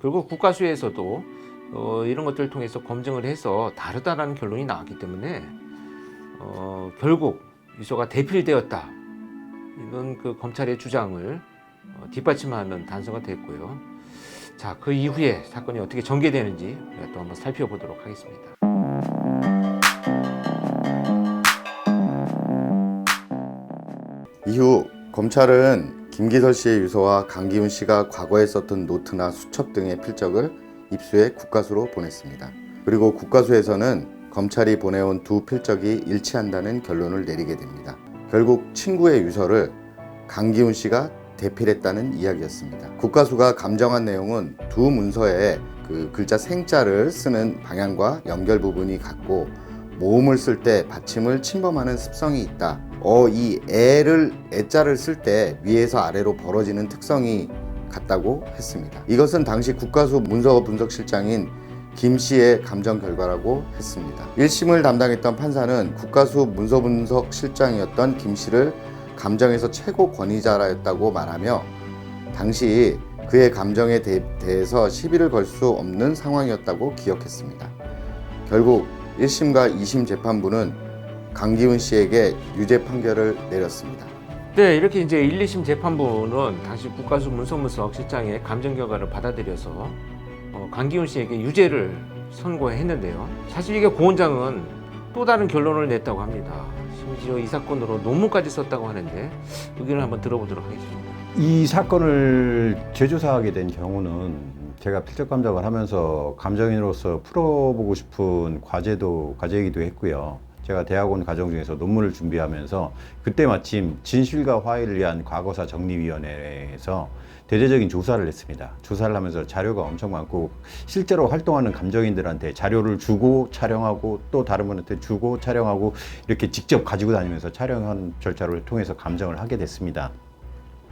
결국 국가수에서도 이런 것들을 통해서 검증을 해서 다르다라는 결론이 나왔기 때문에 결국 유서가 대필되었다. 이런 그 검찰의 주장을 뒷받침하는 단서가 됐고요. 자, 그 이후에 사건이 어떻게 전개되는지 우리가 또 한번 살펴보도록 하겠습니다. 이후 검찰은 김기설 씨의 유서와 강기훈 씨가 과거에 썼던 노트나 수첩 등의 필적을 입수해 국가수로 보냈습니다. 그리고 국가수에서는 검찰이 보내온 두 필적이 일치한다는 결론을 내리게 됩니다. 결국 친구의 유서를 강기훈 씨가 대필했다는 이야기였습니다. 국가수가 감정한 내용은 두 문서에 그 글자 생자를 쓰는 방향과 연결 부분이 같고 모음을 쓸 때 받침을 침범하는 습성이 있다. 이 애자를 쓸 때 위에서 아래로 벌어지는 특성이 같다고 했습니다. 이것은 당시 국가수 문서 분석실장인 김 씨의 감정 결과라고 했습니다. 1심을 담당했던 판사는 국가수 문서 분석 실장이었던 김 씨를 감정에서 최고 권위자였다고 말하며 당시 그의 감정에 대해서 시비를 걸 수 없는 상황이었다고 기억했습니다. 결국 1심과 2심 재판부는 강기훈 씨에게 유죄 판결을 내렸습니다. 네, 이렇게 이제 1, 2심 재판부는 당시 국가수 문서분석 실장의 감정 결과를 받아들여서 강기훈 씨에게 유죄를 선고했는데요. 사실 이게 고원장은 또 다른 결론을 냈다고 합니다. 심지어 이 사건으로 논문까지 썼다고 하는데 의견을 한번 들어보도록 하겠습니다. 이 사건을 재조사하게 된 경우는 제가 필적 감정을 하면서 감정인으로서 풀어보고 싶은 과제이기도 했고요. 제가 대학원 과정 중에서 논문을 준비하면서 그때 마침 진실과 화해를 위한 과거사 정리위원회에서 대대적인 조사를 했습니다. 조사를 하면서 자료가 엄청 많고 실제로 활동하는 감정인들한테 자료를 주고 촬영하고 또 다른 분한테 주고 촬영하고 이렇게 직접 가지고 다니면서 촬영하는 절차를 통해서 감정을 하게 됐습니다.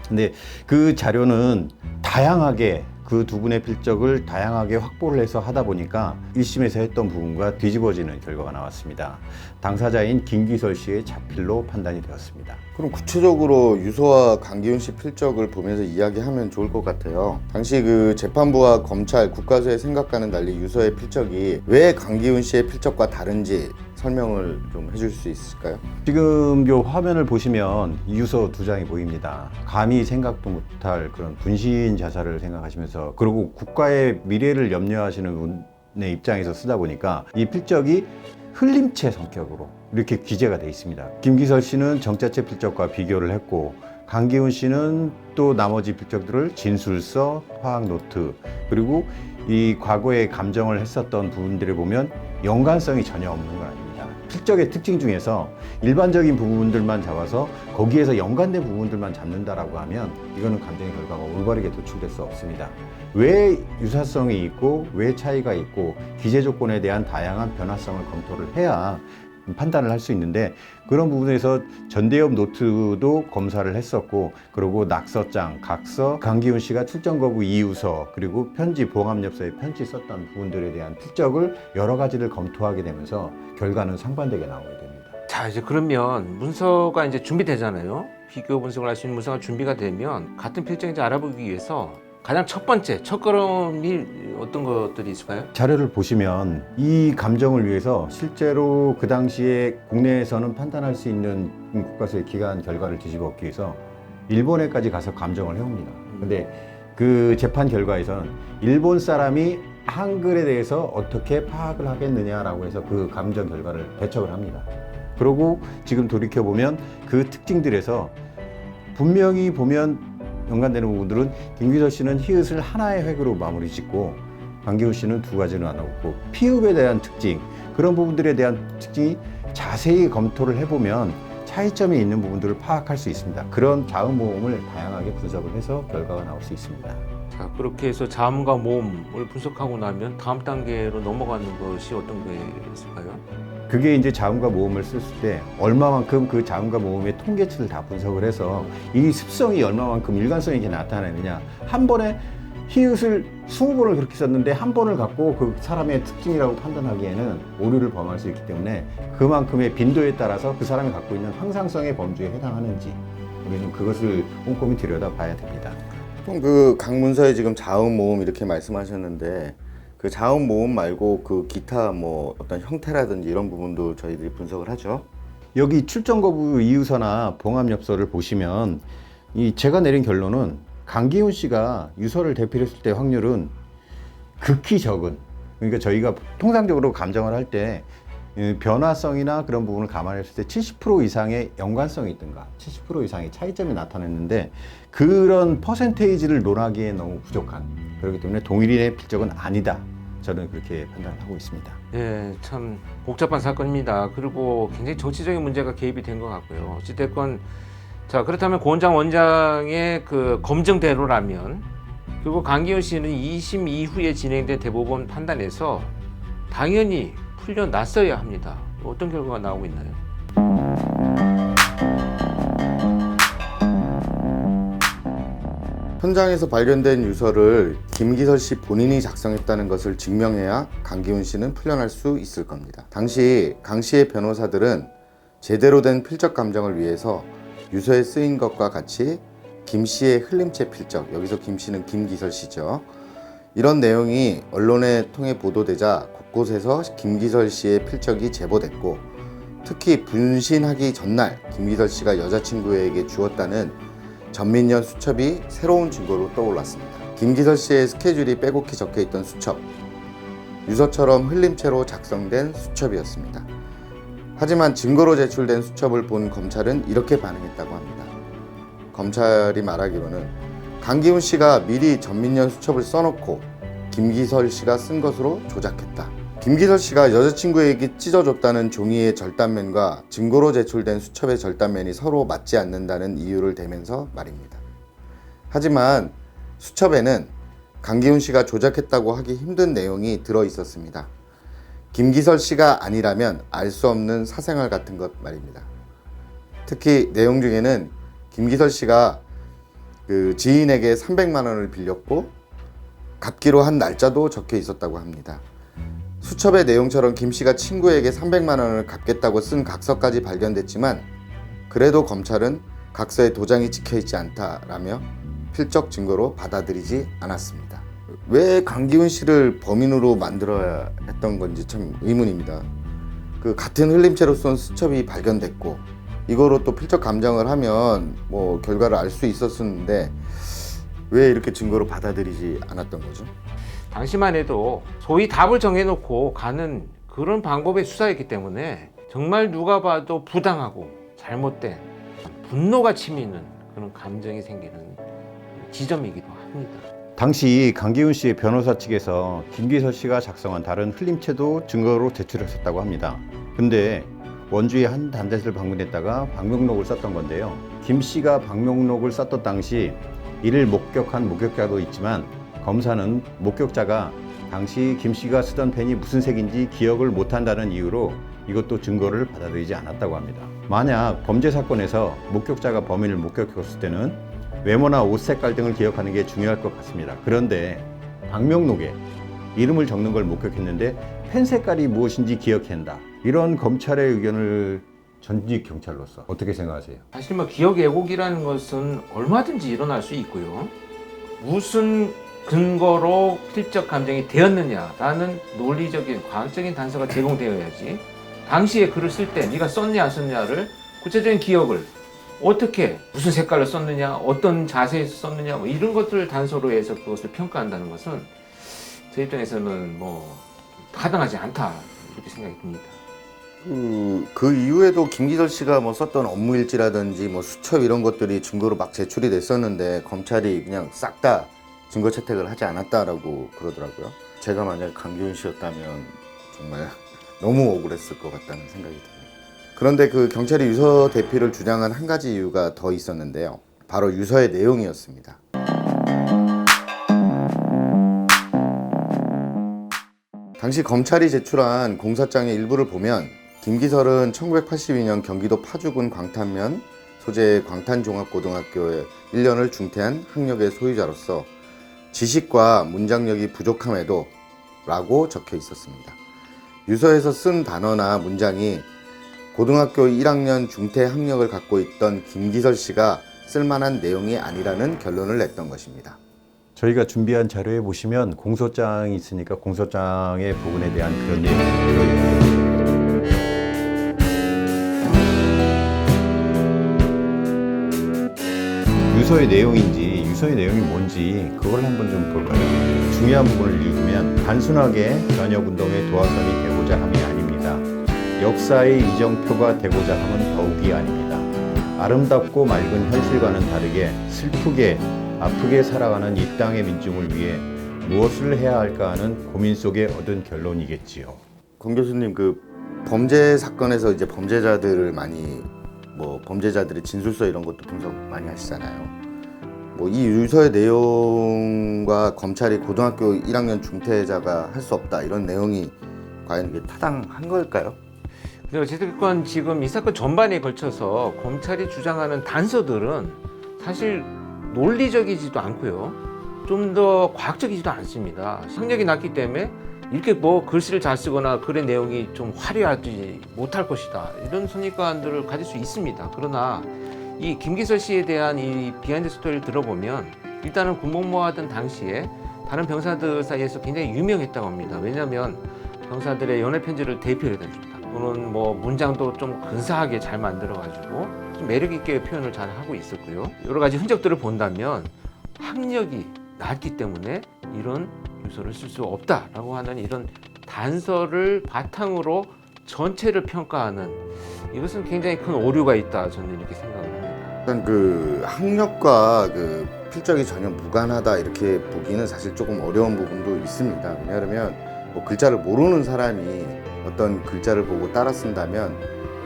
근데 그 자료는 다양하게 그 두 분의 필적을 다양하게 확보를 해서 하다 보니까 1심에서 했던 부분과 뒤집어지는 결과가 나왔습니다. 당사자인 김기설 씨의 자필로 판단이 되었습니다. 그럼 구체적으로 유서와 강기훈 씨 필적을 보면서 이야기하면 좋을 것 같아요. 당시 그 재판부와 검찰, 국가수의 생각과는 달리 유서의 필적이 왜 강기훈 씨의 필적과 다른지 설명을 좀 해줄 수 있을까요? 지금 요 화면을 보시면 유서 두 장이 보입니다. 감히 생각도 못할 그런 분신 자살을 생각하시면서 그리고 국가의 미래를 염려하시는 분의 입장에서 쓰다 보니까 이 필적이 흘림체 성격으로 이렇게 기재가 되어 있습니다. 김기설 씨는 정자체 필적과 비교를 했고 강기훈 씨는 또 나머지 필적들을 진술서, 화학노트 그리고 이 과거에 감정을 했었던 부분들을 보면 연관성이 전혀 없는 건 아닙니다. 필적의 특징 중에서 일반적인 부분들만 잡아서 거기에서 연관된 부분들만 잡는다라고 하면 이거는 감정의 결과가 올바르게 도출될 수 없습니다. 왜 유사성이 있고 왜 차이가 있고 기재 조건에 대한 다양한 변화성을 검토를 해야 판단을 할 수 있는데 그런 부분에서 전대협 노트도 검사를 했었고 그리고 낙서장, 각서, 강기훈 씨가 출정 거부 이유서 그리고 편지, 봉합엽서에 편지 썼던 부분들에 대한 필적을 여러 가지를 검토하게 되면서 결과는 상반되게 나오게 됩니다. 자, 이제 그러면 문서가 이제 준비되잖아요. 비교 분석을 할 수 있는 문서가 준비가 되면 같은 필적인지 알아보기 위해서 가장 첫 번째 첫걸음이 어떤 것들이 있을까요? 자료를 보시면 이 감정을 위해서 실제로 그 당시에 국내에서는 판단할 수 있는 국가수의 기관 결과를 뒤집어 엎기 위해서 일본에까지 가서 감정을 해옵니다. 근데 그 재판 결과에서는 일본 사람이 한글에 대해서 어떻게 파악을 하겠느냐라고 해서 그 감정 결과를 배척을 합니다. 그리고 지금 돌이켜보면 그 특징들에서 분명히 보면 연관되는 부분들은 김기설 씨는 히읗을 하나의 획으로 마무리 짓고 강기훈 씨는 두 가지로 나누고 피읍에 대한 특징 그런 부분들에 대한 특징이 자세히 검토를 해보면 차이점이 있는 부분들을 파악할 수 있습니다. 그런 자음 모음을 다양하게 분석을 해서 결과가 나올 수 있습니다. 자, 그렇게 해서 자음과 모음을 분석하고 나면 다음 단계로 넘어가는 것이 어떤 게 있을까요? 그게 이제 자음과 모음을 썼을 때 얼마만큼 그 자음과 모음의 통계치를 다 분석을 해서 이 습성이 얼마만큼 일관성이 있게 나타나느냐 한 번에 히읗을 20번을 그렇게 썼는데 한 번을 갖고 그 사람의 특징이라고 판단하기에는 오류를 범할 수 있기 때문에 그만큼의 빈도에 따라서 그 사람이 갖고 있는 항상성의 범주에 해당하는지 우리는 그것을 꼼꼼히 들여다봐야 됩니다. 그 강문서에 지금 자음 모음 이렇게 말씀하셨는데 그 자음 모음 말고 그 기타 뭐 어떤 형태라든지 이런 부분도 저희들이 분석을 하죠. 여기 출정 거부 이유서나 봉합엽서를 보시면 이 제가 내린 결론은 강기훈 씨가 유서를 대필했을 때 확률은 극히 적은, 그러니까 저희가 통상적으로 감정을 할 때 변화성이나 그런 부분을 감안했을 때 70% 이상의 연관성이 있든가 70% 이상의 차이점이 나타났는데 그런 퍼센테이지를 논하기에 너무 부족한, 그렇기 때문에 동일인의 필적은 아니다, 저는 그렇게 판단을 하고 있습니다. 예, 참 복잡한 사건입니다. 그리고 굉장히 정치적인 문제가 개입이 된 것 같고요. 어찌됐건 자, 그렇다면 고원장 원장의 그 검증대로라면 그리고 강기훈 씨는 2심 이후에 진행된 대법원 판단에서 당연히 풀려났어야 합니다. 어떤 결과가 나오고 있나요? 현장에서 발견된 유서를 김기설 씨 본인이 작성했다는 것을 증명해야 강기훈 씨는 풀려날 수 있을 겁니다. 당시 강 씨의 변호사들은 제대로 된 필적 감정을 위해서 유서에 쓰인 것과 같이 김 씨의 흘림체 필적, 여기서 김 씨는 김기설 씨죠. 이런 내용이 언론에 통해 보도되자 곳곳에서 김기설 씨의 필적이 제보됐고, 특히 분신하기 전날 김기설 씨가 여자친구에게 주었다는 전민년 수첩이 새로운 증거로 떠올랐습니다. 김기설 씨의 스케줄이 빼곡히 적혀있던 수첩, 유서처럼 흘림체로 작성된 수첩이었습니다. 하지만 증거로 제출된 수첩을 본 검찰은 이렇게 반응했다고 합니다. 검찰이 말하기로는 강기훈 씨가 미리 전민년 수첩을 써놓고 김기설 씨가 쓴 것으로 조작했다. 김기설 씨가 여자친구에게 찢어줬다는 종이의 절단면과 증거로 제출된 수첩의 절단면이 서로 맞지 않는다는 이유를 대면서 말입니다. 하지만 수첩에는 강기훈 씨가 조작했다고 하기 힘든 내용이 들어 있었습니다. 김기설 씨가 아니라면 알 수 없는 사생활 같은 것 말입니다. 특히 내용 중에는 김기설 씨가 그 지인에게 300만 원을 빌렸고 갚기로 한 날짜도 적혀 있었다고 합니다. 수첩의 내용처럼 김 씨가 친구에게 300만 원을 갚겠다고 쓴 각서까지 발견됐지만 그래도 검찰은 각서에 도장이 찍혀 있지 않다라며 필적 증거로 받아들이지 않았습니다. 왜 강기훈 씨를 범인으로 만들어야 했던 건지 참 의문입니다. 그 같은 흘림체로 쏜 수첩이 발견됐고 이거로 또 필적 감정을 하면 뭐 결과를 알 수 있었는데 왜 이렇게 증거로 받아들이지 않았던 거죠? 당시만 해도 소위 답을 정해놓고 가는 그런 방법의 수사였기 때문에 정말 누가 봐도 부당하고 잘못된 분노가 치미는 그런 감정이 생기는 지점이기도 합니다. 당시 강기훈 씨의 변호사 측에서 김기설 씨가 작성한 다른 흘림체도 증거로 제출했었다고 합니다. 근데 원주의 한 단체를 방문했다가 방명록을 썼던 건데요. 김 씨가 방명록을 썼던 당시 이를 목격한 목격자도 있지만 검사는 목격자가 당시 김 씨가 쓰던 펜이 무슨 색인지 기억을 못한다는 이유로 이것도 증거를 받아들이지 않았다고 합니다. 만약 범죄 사건에서 목격자가 범인을 목격했을 때는 외모나 옷 색깔 등을 기억하는 게 중요할 것 같습니다. 그런데 방명록에 이름을 적는 걸 목격했는데 펜 색깔이 무엇인지 기억한다, 이런 검찰의 의견을 전직 경찰로서 어떻게 생각하세요? 사실 뭐 기억 왜곡이라는 것은 얼마든지 일어날 수 있고요. 무슨 근거로 필적 감정이 되었느냐라는 논리적인 과학적인 단서가 제공되어야지 당시에 글을 쓸 때 네가 썼냐 안 썼냐를 구체적인 기억을 어떻게 무슨 색깔로 썼느냐 어떤 자세에서 썼느냐 뭐 이런 것들을 단서로 해서 그것을 평가한다는 것은 제 입장에서는 뭐 타당하지 않다 이렇게 생각이 듭니다. 그 이후에도 김기설 씨가 뭐 썼던 업무일지라든지 뭐 수첩 이런 것들이 증거로 막 제출이 됐었는데 검찰이 그냥 싹 다 증거 채택을 하지 않았다라고 그러더라고요. 제가 만약 강기훈 씨였다면 정말 너무 억울했을 것 같다는 생각이 듭니다. 그런데 그 경찰이 유서 대필을 주장한 한 가지 이유가 더 있었는데요. 바로 유서의 내용이었습니다. 당시 검찰이 제출한 공사장의 일부를 보면 김기설은 1982년 경기도 파주군 광탄면 소재의 광탄종합고등학교에 1년을 중퇴한 학력의 소유자로서 지식과 문장력이 부족함에도 라고 적혀 있었습니다. 유서에서 쓴 단어나 문장이 고등학교 1학년 중퇴 학력을 갖고 있던 김기설 씨가 쓸만한 내용이 아니라는 결론을 냈던 것입니다. 저희가 준비한 자료에 보시면 공소장이 있으니까 공소장의 부분에 대한 그런 내용이 들어있고요. 유서의 내용인지 유서의 내용이 뭔지 그걸 한번 좀 볼까요? 중요한 부분을 읽으면 단순하게 전역운동의 도화선이 되고자 함이 아닙니다. 역사의 이정표가 되고자 함은 더욱이 아닙니다. 아름답고 맑은 현실과는 다르게 슬프게 아프게 살아가는 이 땅의 민중을 위해 무엇을 해야 할까 하는 고민 속에 얻은 결론이겠지요. 권 교수님, 그 범죄 사건에서 이제 범죄자들을 많이 범죄자들의 진술서 이런 것도 분석 많이 하시잖아요. 이 유서의 내용과 검찰이 고등학교 1학년 중퇴자가 할 수 없다 이런 내용이 과연 이게 타당한 걸까요? 근데 어쨌든 지금 이 사건 전반에 걸쳐서 검찰이 주장하는 단서들은 사실 논리적이지도 않고요. 좀 더 과학적이지도 않습니다. 학력이 낮기 때문에 이렇게 글씨를 잘 쓰거나 글의 내용이 좀 화려하지 못할 것이다. 이런 선입관들을 가질 수 있습니다. 그러나 이 김기설 씨에 대한 이 비하인드 스토리를 들어보면 일단은 군복무하던 당시에 다른 병사들 사이에서 굉장히 유명했다고 합니다. 왜냐하면 병사들의 연애 편지를 대표해 줍니다. 또는 문장도 좀 근사하게 잘 만들어가지고 좀 매력 있게 표현을 잘 하고 있었고요. 여러 가지 흔적들을 본다면 학력이 낮기 때문에 이런 유서를 쓸 수 없다라고 하는 이런 단서를 바탕으로 전체를 평가하는 이것은 굉장히 큰 오류가 있다 저는 이렇게 생각을 합니다. 일단 그 학력과 그 필적이 전혀 무관하다 이렇게 보기는 사실 조금 어려운 부분도 있습니다. 왜냐하면 글자를 모르는 사람이 어떤 글자를 보고 따라 쓴다면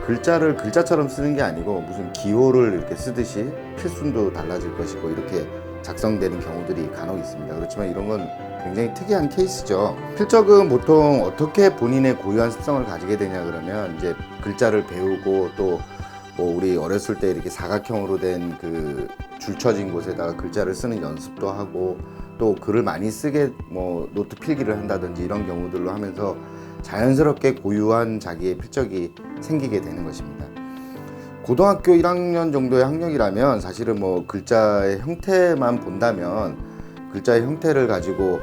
글자를 글자처럼 쓰는 게 아니고 무슨 기호를 이렇게 쓰듯이 필순도 달라질 것이고 이렇게 작성되는 경우들이 간혹 있습니다. 그렇지만 이런 건 굉장히 특이한 케이스죠. 필적은 보통 어떻게 본인의 고유한 습성을 가지게 되냐 그러면 이제 글자를 배우고 또 우리 어렸을 때 이렇게 사각형으로 된 그 줄쳐진 곳에다가 글자를 쓰는 연습도 하고 또 글을 많이 쓰게 노트 필기를 한다든지 이런 경우들로 하면서 자연스럽게 고유한 자기의 필적이 생기게 되는 것입니다. 고등학교 1학년 정도의 학력이라면 사실은 글자의 형태만 본다면 글자의 형태를 가지고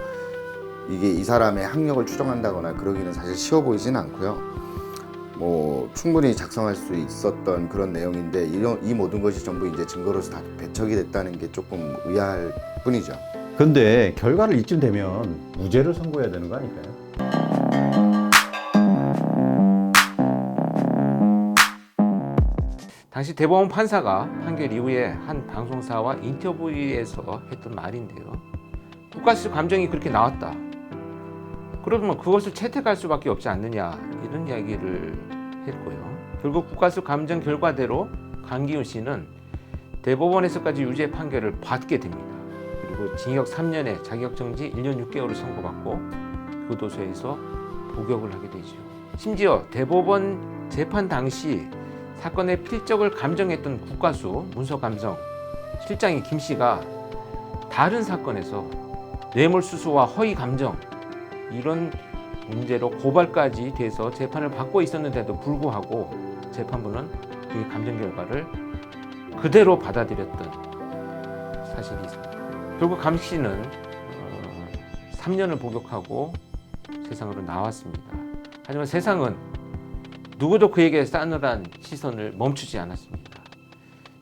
이게 이 사람의 학력을 추정한다거나 그러기는 사실 쉬워 보이진 않고요. 충분히 작성할 수 있었던 그런 내용인데 이 모든 것이 전부 이제 증거로서 다 배척이 됐다는 게 조금 의아할 뿐이죠. 근데 결과를 이쯤 되면 무죄를 선고해야 되는 거 아닐까요? 당시 대법원 판사가 판결 이후에 한 방송사와 인터뷰에서 했던 말인데요. 국가수 감정이 그렇게 나왔다. 그러면 그것을 채택할 수밖에 없지 않느냐 이런 이야기를 했고요. 결국 국가수 감정 결과대로 강기훈 씨는 대법원에서까지 유죄 판결을 받게 됩니다. 그리고 징역 3년에 자격정지 1년 6개월을 선고받고 교도소에서 복역을 하게 되죠. 심지어 대법원 재판 당시 사건의 필적을 감정했던 국가수 문서감정 실장인 김 씨가 다른 사건에서 뇌물수수와 허위감정 이런 문제로 고발까지 돼서 재판을 받고 있었는데도 불구하고 재판부는 그 감정 결과를 그대로 받아들였던 사실이 있습니다. 결국 감 씨는 3년을 복역하고 세상으로 나왔습니다. 하지만 세상은 누구도 그에게 싸늘한 시선을 멈추지 않았습니다.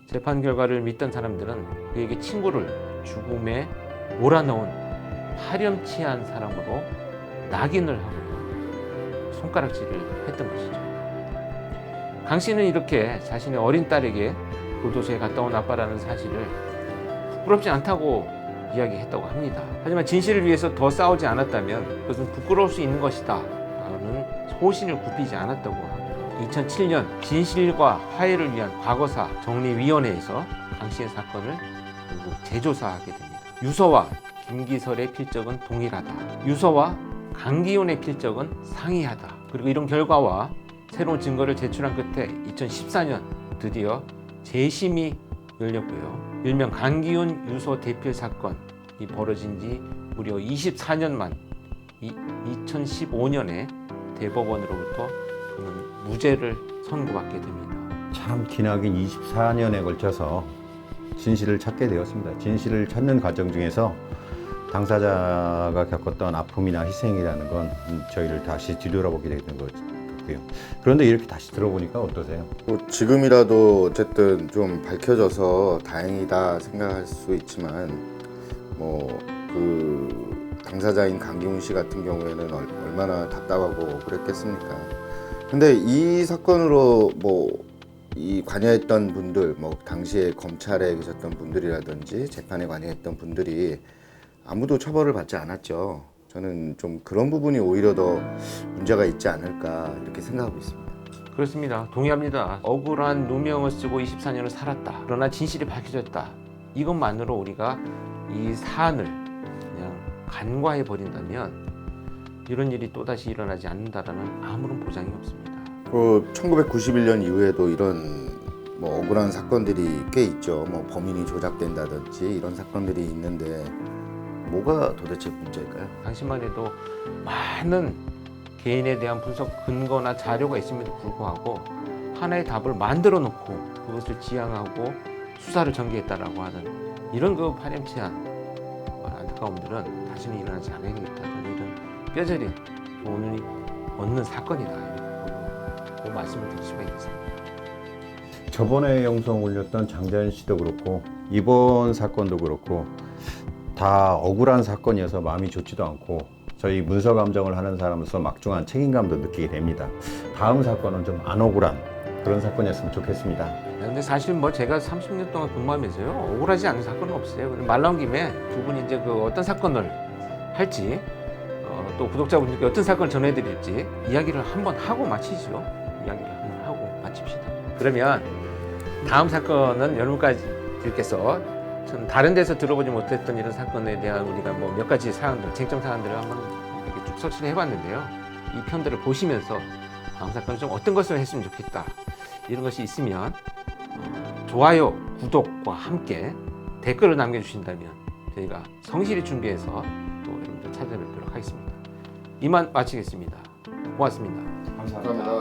재판 결과를 믿던 사람들은 그에게 친구를 죽음에 몰아넣은 파렴치한 사람으로 낙인을 하고요. 손가락질을 했던 것이죠. 강 씨는 이렇게 자신의 어린 딸에게 교도소에 갔다 온 아빠라는 사실을 부끄럽지 않다고 이야기했다고 합니다. 하지만 진실을 위해서 더 싸우지 않았다면 그것은 부끄러울 수 있는 것이다 라는 소신을 굽히지 않았다고 합니다. 2007년 진실과 화해를 위한 과거사 정리위원회에서 강 씨의 사건을 결국 재조사하게 됩니다. 유서와 김기설의 필적은 동일하다. 유서와 강기훈의 필적은 상이하다. 그리고 이런 결과와 새로운 증거를 제출한 끝에 2014년 드디어 재심이 열렸고요. 일명 강기훈 유서 대필 사건이 벌어진 지 무려 24년 만 2015년에 대법원으로부터 그는 무죄를 선고받게 됩니다. 참 기나긴 24년에 걸쳐서 진실을 찾게 되었습니다. 진실을 찾는 과정 중에서 당사자가 겪었던 아픔이나 희생이라는 건 저희를 다시 뒤돌아보게 되는 것 같고요. 그런데 이렇게 다시 들어보니까 어떠세요? 뭐 지금이라도 어쨌든 좀 밝혀져서 다행이다 생각할 수 있지만 뭐 그 당사자인 강기훈 씨 같은 경우에는 얼마나 답답하고 그랬겠습니까? 근데 이 사건으로 뭐 이 관여했던 분들, 뭐 당시에 검찰에 계셨던 분들이라든지 재판에 관여했던 분들이 아무도 처벌을 받지 않았죠. 저는 좀 그런 부분이 오히려 더 문제가 있지 않을까 이렇게 생각하고 있습니다. 그렇습니다. 동의합니다. 억울한 누명을 쓰고 24년을 살았다. 그러나 진실이 밝혀졌다. 이것만으로 우리가 이 사안을 그냥 간과해 버린다면 이런 일이 또다시 일어나지 않는다라는 아무런 보장이 없습니다. 그 1991년 이후에도 이런 뭐 억울한 사건들이 꽤 있죠. 뭐 범인이 조작된다든지 이런 사건들이 있는데 뭐가 도대체 문제일까요? 당시만 해도 많은 개인에 대한 분석 근거나 자료가 있음에도 불구하고 하나의 답을 만들어 놓고 그것을 지향하고 수사를 전개했다라고 하는 이런 그 파렴치한 안타까움들은 다시는 일어나지 않아야겠다. 저는 이런 뼈저린 교훈을 얻는 사건이다. 이렇게 그 말씀을 드릴 수가 있겠습니다. 저번에 영상 올렸던 장자연 씨도 그렇고 이번 사건도 그렇고 다 억울한 사건이어서 마음이 좋지도 않고 저희 문서 감정을 하는 사람으로서 막중한 책임감도 느끼게 됩니다. 다음 사건은 좀 안 억울한 그런 사건이었으면 좋겠습니다. 근데 사실 뭐 제가 30년 동안 근무하면서요 억울하지 않은 사건은 없어요. 말 나온 김에 두 분이 이제 그 어떤 사건을 할지 또 구독자분들께 어떤 사건을 전해드릴지 이야기를 한번 하고 마치죠. 이야기를 한번 하고 마칩시다. 그러면 다음 사건은 여러분들께서 전 다른 데서 들어보지 못했던 이런 사건에 대한 우리가 뭐 몇 가지 사안들, 쟁점 사안들을 한번 이렇게 쭉 설치를 해봤는데요. 이 편들을 보시면서 다음 사건은 좀 어떤 것을 했으면 좋겠다. 이런 것이 있으면 좋아요, 구독과 함께 댓글을 남겨주신다면 저희가 성실히 준비해서 또 여러분들 찾아뵙도록 하겠습니다. 이만 마치겠습니다. 고맙습니다. 감사합니다.